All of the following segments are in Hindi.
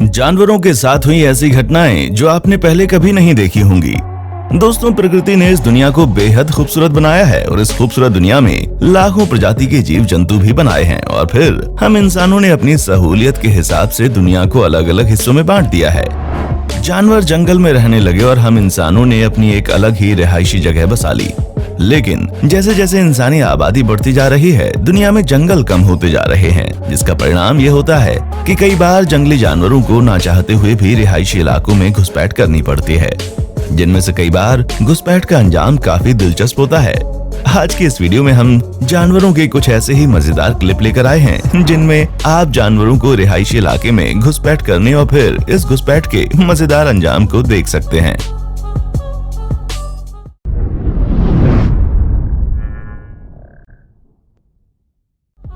जानवरों के साथ हुई ऐसी घटनाएं जो आपने पहले कभी नहीं देखी होंगी। दोस्तों, प्रकृति ने इस दुनिया को बेहद खूबसूरत बनाया है और इस खूबसूरत दुनिया में लाखों प्रजाति के जीव जंतु भी बनाए हैं और फिर हम इंसानों ने अपनी सहूलियत के हिसाब से दुनिया को अलग अलग हिस्सों में बांट दिया है। जानवर जंगल में रहने लगे और हम इंसानों ने अपनी एक अलग ही रिहायशी जगह बसा ली। लेकिन जैसे जैसे इंसानी आबादी बढ़ती जा रही है, दुनिया में जंगल कम होते जा रहे हैं, जिसका परिणाम ये होता है कि कई बार जंगली जानवरों को ना चाहते हुए भी रिहायशी इलाकों में घुसपैठ करनी पड़ती है, जिनमें से कई बार घुसपैठ का अंजाम काफी दिलचस्प होता है। आज की इस वीडियो में हम जानवरों के कुछ ऐसे ही मजेदार क्लिप लेकर आए हैं जिनमें आप जानवरों को रिहायशी इलाके में घुसपैठ करने और फिर इस घुसपैठ के मजेदार अंजाम को देख सकते हैं।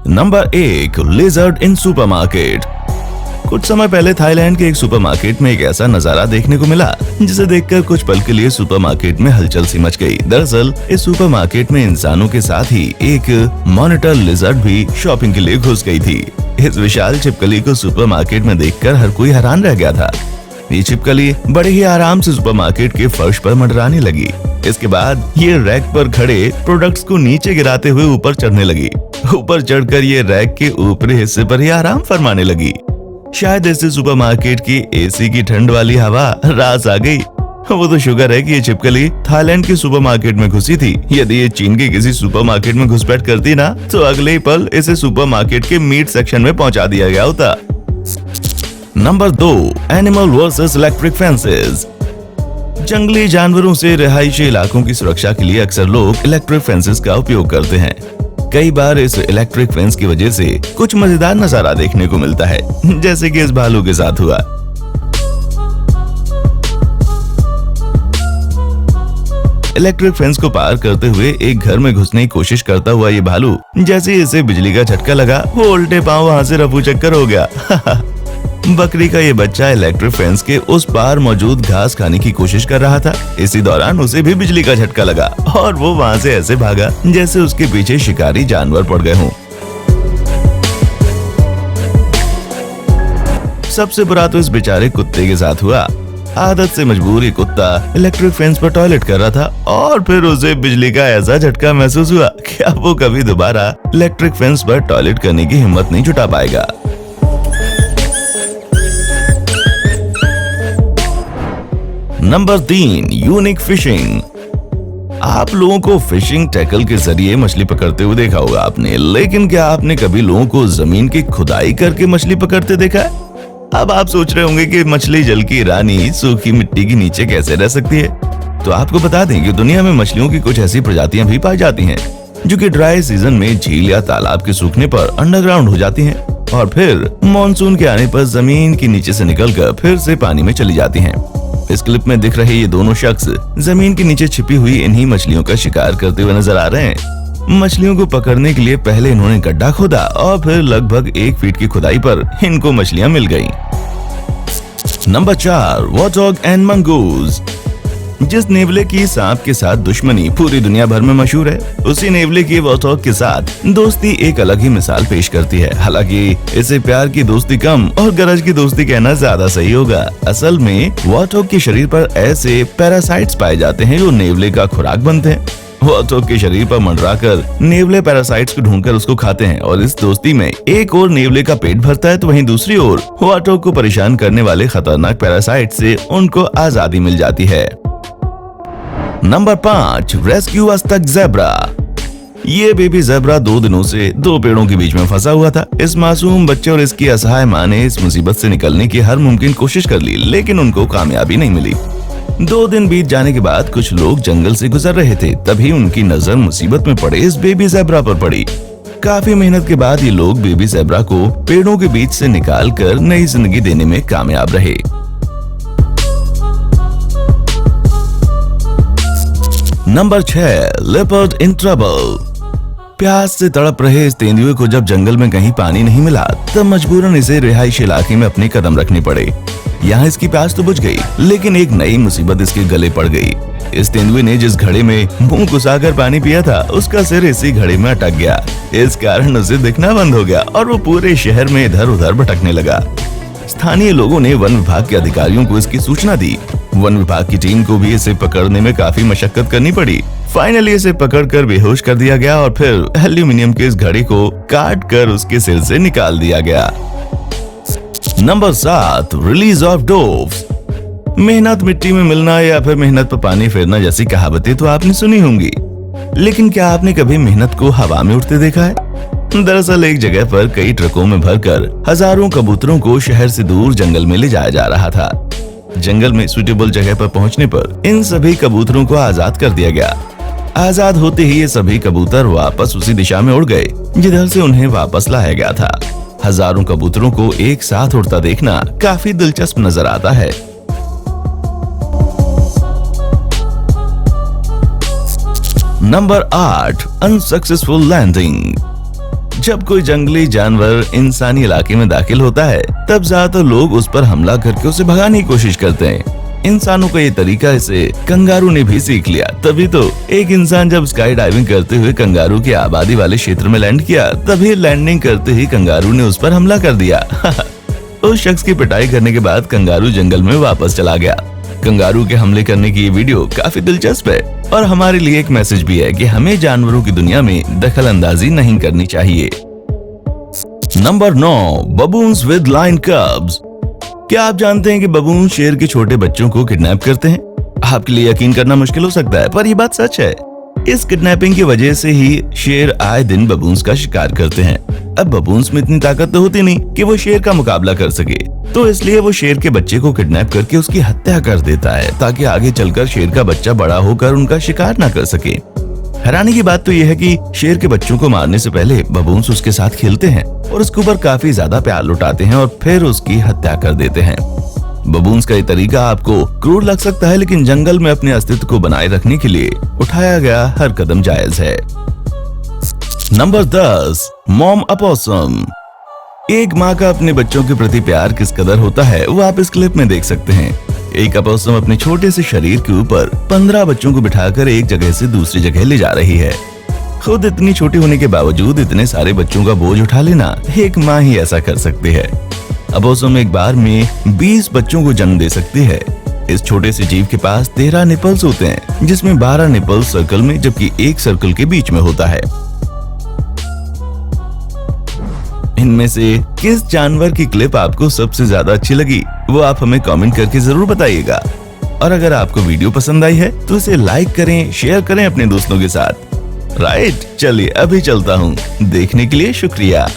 नंबर 1, लिजर्ड इन सुपरमार्केट। कुछ समय पहले थाईलैंड के एक सुपरमार्केट में एक ऐसा नजारा देखने को मिला जिसे देखकर कुछ पल के लिए सुपरमार्केट में हलचल सी मच गई। दरअसल इस सुपरमार्केट में इंसानों के साथ ही एक मॉनिटर लिजर्ड भी शॉपिंग के लिए घुस गई थी। इस विशाल छिपकली को सुपरमार्केट में देखकर हर कोई हैरान रह गया था। ये छिपकली बड़े ही आराम से सुपरमार्केट के फर्श पर मंडराने लगी। इसके बाद ये रैक पर खड़े प्रोडक्ट्स को नीचे गिराते हुए ऊपर चढ़ने लगी। ऊपर चढ़कर ये रैक के ऊपरी हिस्से पर ही आराम फरमाने लगी। शायद इससे सुपरमार्केट की एसी की ठंड वाली हवा रास आ गई। वो तो शुक्र है कि ये छिपकली थाईलैंड के सुपरमार्केट में घुसी थी। यदि ये चीन के किसी सुपरमार्केट में घुसपैठ करती ना, तो अगले ही पल इसे सुपरमार्केट के मीट सेक्शन में पहुंचा दिया गया होता। Number 2, animal versus electric fences. जंगली जानवरों से रिहायशी इलाकों की सुरक्षा के लिए अक्सर लोग इलेक्ट्रिक फेंसेस का उपयोग करते हैं। कई बार इस इलेक्ट्रिक फेंस की वजह से कुछ मजेदार नजारा देखने को मिलता है, जैसे कि इस भालू के साथ हुआ। इलेक्ट्रिक फेंस को पार करते हुए एक घर में घुसने की कोशिश करता हुआ ये भालू, जैसे इसे बिजली का झटका लगा, वो उल्टे पांव वहां से रफू चक्कर हो गया। बकरी का ये बच्चा इलेक्ट्रिक फेंस के उस पार मौजूद घास खाने की कोशिश कर रहा था। इसी दौरान उसे भी बिजली का झटका लगा और वो वहां से ऐसे भागा जैसे उसके पीछे शिकारी जानवर पड़ गए हों। सबसे बुरा तो इस बेचारे कुत्ते के साथ हुआ। आदत से मजबूर ये कुत्ता इलेक्ट्रिक फेंस पर टॉयलेट कर रहा था और फिर उसे बिजली का ऐसा झटका महसूस हुआ कि अब वो कभी दोबारा इलेक्ट्रिक फेंस पर टॉयलेट करने की हिम्मत नहीं जुटा पाएगा। Number 3, unique fishing. आप लोगों को फिशिंग टैकल के जरिए मछली पकड़ते हुए देखा होगा आपने, लेकिन क्या आपने कभी लोगों को जमीन की खुदाई करके मछली पकड़ते देखा है? अब आप सोच रहे होंगे कि मछली जल की रानी सूखी मिट्टी के नीचे कैसे रह सकती है। तो आपको बता दें कि दुनिया में मछलियों की कुछ ऐसी प्रजातियां भी पाई जाती हैं जो कि ड्राई सीजन में झील या तालाब के सूखने पर अंडरग्राउंड हो जाती हैं और फिर मॉनसून के आने पर जमीन के नीचे से निकलकर फिर से पानी में चली जाती हैं। इस क्लिप में दिख रहे ये दोनों शख्स जमीन के नीचे छिपी हुई इन्हीं मछलियों का शिकार करते हुए नजर आ रहे हैं। मछलियों को पकड़ने के लिए पहले इन्होंने गड्ढा खोदा और फिर लगभग 1 फीट की खुदाई पर इनको मछलियां मिल गईं। Number 4, warthog and mongoose. जिस नेवले की सांप के साथ दुश्मनी पूरी दुनिया भर में मशहूर है, उसी नेवले की वॉरथॉग के साथ दोस्ती एक अलग ही मिसाल पेश करती है। हालांकि इसे प्यार की दोस्ती कम और गरज की दोस्ती कहना ज्यादा सही होगा। असल में वॉरथॉग के शरीर पर ऐसे पैरासाइट्स पाए जाते हैं जो नेवले का खुराक बनते हैं। वॉरथॉग के शरीर पर मंडराकर नेवले पैरासाइट्स को ढूंढकर उसको खाते हैं और इस दोस्ती में एक और नेवले का पेट भरता है तो वहीं दूसरी ओर वॉरथॉग को परेशान करने वाले खतरनाक पैरासाइट से उनको आजादी मिल जाती है। नंबर 5, रेस्क्यू अस्तक ज़ेब्रा। ये बेबी ज़ेब्रा 2 दिनों से 2 पेड़ों के बीच में फंसा हुआ था। इस मासूम बच्चे और इसकी असहाय मां ने इस मुसीबत से निकलने की हर मुमकिन कोशिश कर ली, लेकिन उनको कामयाबी नहीं मिली। 2 दिन बीत जाने के बाद कुछ लोग जंगल से गुजर रहे थे, तभी उनकी नजर मुसीबत में पड़े इस बेबी ज़ेब्रा पर पड़ी। काफी मेहनत के बाद ये लोग बेबी ज़ेब्रा को पेड़ों के बीच से निकाल कर नई जिंदगी देने में कामयाब रहे। Number 6, leopard in trouble. प्यास से तड़प रहे इस तेंदुए को जब जंगल में कहीं पानी नहीं मिला, तब मजबूरन इसे रिहायशी इलाके में अपने कदम रखने पड़े। यहाँ इसकी प्यास तो बुझ गई, लेकिन एक नई मुसीबत इसके गले पड़ गई। इस तेंदुए ने जिस घड़े में मुंह घुसाकर पानी पिया था, उसका सिर इसी घड़े में अटक गया। इस कारण उसे दिखना बंद हो गया और वो पूरे शहर में इधर उधर भटकने लगा। स्थानीय लोगों ने वन विभाग के अधिकारियों को इसकी सूचना दी। वन विभाग की टीम को भी इसे पकड़ने में काफी मशक्कत करनी पड़ी। फाइनली इसे पकड़कर बेहोश कर दिया गया और फिर एल्यूमिनियम के इस घड़े को काट कर उसके सिर से निकाल दिया गया। Number 7, release of doves. मेहनत मिट्टी में मिलना या फिर मेहनत पर पानी फेरना जैसी कहावतें तो आपने सुनी होंगी, लेकिन क्या आपने कभी मेहनत को हवा में उड़ते देखा है? दरअसल एक जगह पर कई ट्रकों में भरकर हजारों कबूतरों को शहर से दूर जंगल में ले जाया जा रहा था। जंगल में सूटेबल जगह पर पहुंचने पर इन सभी कबूतरों को आजाद कर दिया गया। आजाद होते ही ये सभी कबूतर वापस उसी दिशा में उड़ गए जिधर से उन्हें वापस लाया गया था। हजारों कबूतरों को एक साथ उड़ता देखना काफी दिलचस्प नजर आता है। Number 8, unsuccessful landing. जब कोई जंगली जानवर इंसानी इलाके में दाखिल होता है तब ज्यादातर लोग उस पर हमला करके उसे भगाने की कोशिश करते हैं। इंसानों का ये तरीका इसे कंगारू ने भी सीख लिया। तभी तो एक इंसान जब स्काई डाइविंग करते हुए कंगारू की आबादी वाले क्षेत्र में लैंड किया, तभी लैंडिंग करते ही कंगारू ने उस पर हमला कर दिया। उस शख्स की पिटाई करने के बाद कंगारू जंगल में वापस चला गया। कंगारू के हमले करने की ये वीडियो काफी दिलचस्प है और हमारे लिए एक मैसेज भी है कि हमें जानवरों की दुनिया में दखल अंदाजी नहीं करनी चाहिए। Number 9, baboons with lion cubs. क्या आप जानते हैं कि बबून शेर के छोटे बच्चों को किडनैप करते हैं? आपके लिए यकीन करना मुश्किल हो सकता है, पर यह बात सच है। इस किडनैपिंग की वजह से ही शेर आए दिन बबून्स का शिकार करते हैं। अब बबून्स में इतनी ताकत तो होती नहीं कि वो शेर का मुकाबला कर सके, तो इसलिए वो शेर के बच्चे को किडनैप करके उसकी हत्या कर देता है ताकि आगे चलकर शेर का बच्चा बड़ा होकर उनका शिकार न कर सके। हैरानी की बात तो यह है कि शेर के बच्चों को मारने से पहले बबून्स उसके साथ खेलते हैं और उसके ऊपर काफी ज्यादा प्यार लुटाते हैं और फिर उसकी हत्या कर देते हैं। बबून्स का ये तरीका आपको क्रूर लग सकता है, लेकिन जंगल में अपने अस्तित्व को बनाए रखने के लिए उठाया गया हर कदम जायज है। Number 10, mom opossum. एक माँ का अपने बच्चों के प्रति प्यार किस कदर होता है वो आप इस क्लिप में देख सकते हैं। एक अपोसम अपने छोटे से शरीर के ऊपर 15 बच्चों को बिठाकर एक जगह से दूसरी जगह ले जा रही है। खुद इतनी छोटी होने के बावजूद इतने सारे बच्चों का बोझ उठा लेना एक माँ ही ऐसा कर सकती है। अपोसम एक बार में 20 बच्चों को जन्म दे सकती है। इस छोटे से जीव के पास 13 निपल्स होते हैं, जिसमें 12 निपल्स सर्कल में जबकि एक सर्कल के बीच में होता है। इनमें से किस जानवर की क्लिप आपको सबसे ज्यादा अच्छी लगी वो आप हमें कमेंट करके जरूर बताइएगा। और अगर आपको वीडियो पसंद आई है तो इसे लाइक करें, शेयर करें अपने दोस्तों के साथ। राइट, चलिए अभी चलता हूँ। देखने के लिए शुक्रिया।